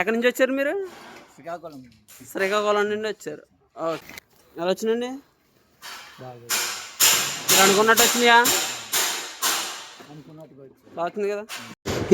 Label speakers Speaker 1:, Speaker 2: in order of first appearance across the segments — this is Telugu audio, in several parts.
Speaker 1: ఎక్కడి నుంచి వచ్చారు మీరు?
Speaker 2: శ్రీకాకుళం.
Speaker 1: శ్రీకాకుళం నుండి వచ్చారు. ఓకే. ఎలా వచ్చినండి? మీరు అనుకున్నట్టు వచ్చినాయా? అవుతుంది కదా.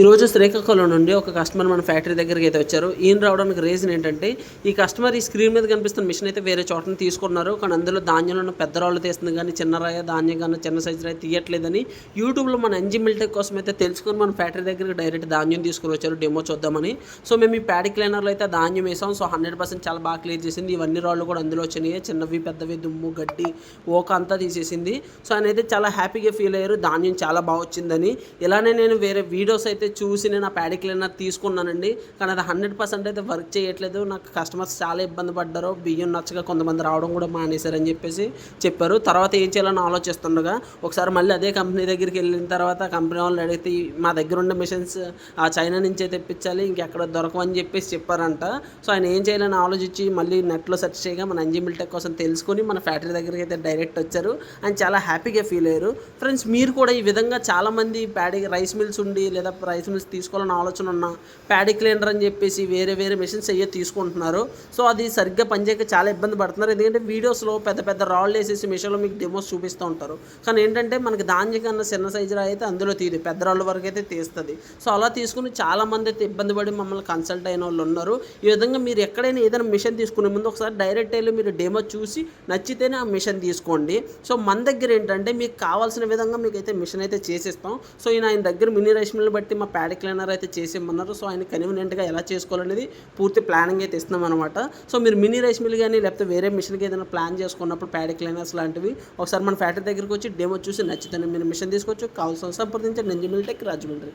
Speaker 1: ఈరోజు శ్రీకాకుళం నుండి ఒక కస్టమర్ మన ఫ్యాక్టరీ దగ్గరికి అయితే వచ్చారు. ఈయన రావడానికి రీజన్ ఏంటంటే, ఈ కస్టమర్ ఈ స్క్రీన్ మీద కనిపిస్తున్న మిషన్ అయితే వేరే చోటని తీసుకున్నారు. కానీ అందులో ధాన్యంలో ఉన్న పెద్ద రాళ్ళు తీస్తుంది కానీ చిన్న రాయ ధాన్యం కానీ చిన్న సైజు రాయి తీయట్లేదని యూట్యూబ్లో మన ఎన్జీ మిల్టెక్ కోసం అయితే తెలుసుకొని మన ఫ్యాక్టరీ దగ్గరికి డైరెక్ట్ ధాన్యం తీసుకుని వచ్చారు డెమో చూద్దామని. సో మేము ఈ ప్యాడీ క్లీనర్లో అయితే ధాన్యం వేసాం. సో 100% చాలా బాగా క్లియర్ చేసింది. ఇవన్నీ రాళ్ళు కూడా అందులో వచ్చినాయి, చిన్నవి పెద్దవి, దుమ్ము గడ్డి ఓక అంతా తీసేసింది. సో ఆయన అయితే చాలా హ్యాపీగా ఫీల్ అయ్యారు ధాన్యం చాలా బాగా వచ్చిందని. ఇలానే నేను వేరే వీడియోస్ అయితే చూసి నేను ఆ ప్యాడీ క్లీనర్ తీసుకున్నానండి. కానీ అది 100% అయితే వర్క్ చేయట్లేదు. నాకు కస్టమర్స్ చాలా ఇబ్బంది పడ్డారు. బియ్యం నచ్చగా కొంతమంది రావడం కూడా మానేశారని చెప్పేసి చెప్పారు. తర్వాత ఏం చేయాలని ఆలోచిస్తుండగా ఒకసారి మళ్ళీ అదే కంపెనీ దగ్గరికి వెళ్ళిన తర్వాత కంపెనీ వాళ్ళు అడిగితే మా దగ్గర ఉన్న మిషన్స్ ఆ చైనా నుంచే తెప్పించాలి, ఇంకెక్కడ దొరకవని చెప్పేసి చెప్పారంట. సో ఆయన ఏం చేయాలని ఆలోచించి మళ్ళీ నెట్లో సెర్చ్ చేయగా మన ఎన్జీ మిల్టెక్ కోసం తెలుసుకొని మన ఫ్యాక్టరీ దగ్గరికి అయితే డైరెక్ట్ వచ్చారు. ఆయన చాలా హ్యాపీగా ఫీల్ అయ్యారు. ఫ్రెండ్స్, మీరు కూడా ఈ విధంగా చాలామంది ప్యాడీ రైస్ మిల్స్ ఉండి లేదా రైస్ మిల్స్ తీసుకోవాలని ఆలోచన ఉన్న ప్యాడీ క్లీనర్ అని చెప్పేసి వేరే మిషన్స్ అయ్యే తీసుకుంటున్నారు. సో అది సరిగ్గా పనిచేయక చాలా ఇబ్బంది పడుతున్నారు. ఎందుకంటే వీడియోస్లో పెద్ద పెద్ద రాళ్ళు వేసేసి మిషన్లో మీకు డెమోస్ చూపిస్తూ ఉంటారు. కానీ ఏంటంటే మనకి ధాన్యం కన్నా చిన్న సైజు రాయి అయితే అందులో తీది, పెద్ద రాళ్ళ వరకు అయితే తీస్తుంది. సో అలా తీసుకుని చాలామంది అయితే ఇబ్బంది పడి మమ్మల్ని కన్సల్ట్ అయిన వాళ్ళు ఉన్నారు. ఈ విధంగా మీరు ఎక్కడైనా ఏదైనా మిషన్ తీసుకునే ముందు ఒకసారి డైరెక్ట్ వెళ్ళి మీరు డెమో చూసి నచ్చితేనే ఆ మిషన్ తీసుకోండి. సో మన దగ్గర ఏంటంటే మీకు కావాల్సిన విధంగా మీకు అయితే మిషన్ అయితే చేసేస్తాం. సో ఆయన దగ్గర మినీ రైస్ మిల్ బట్టి మా ప్యాడీ క్లీనర్ అయితే చేసేయమన్నారు. సో ఆయన కన్వీనియంట్గా ఎలా చేసుకోవాలనేది పూర్తి ప్లానింగ్ అయితే ఇస్తున్నాం అనమాట. సో మీరు మినీ రైస్ మిల్ కానీ లేకపోతే వేరే మిషన్కి ఏదైనా ప్లాన్ చేసుకున్నప్పుడు ప్యాడీ క్లీనర్స్ లాంటివి ఒకసారి మన ఫ్యాక్టరీ దగ్గరికి వచ్చి డెమో చూసి నచ్చితేనే మీరు మిషన్ తీసుకోవచ్చు. కావాల్సిన సంప్రదించండి ఎన్జీ మిల్టెక్ రాజమండ్రి.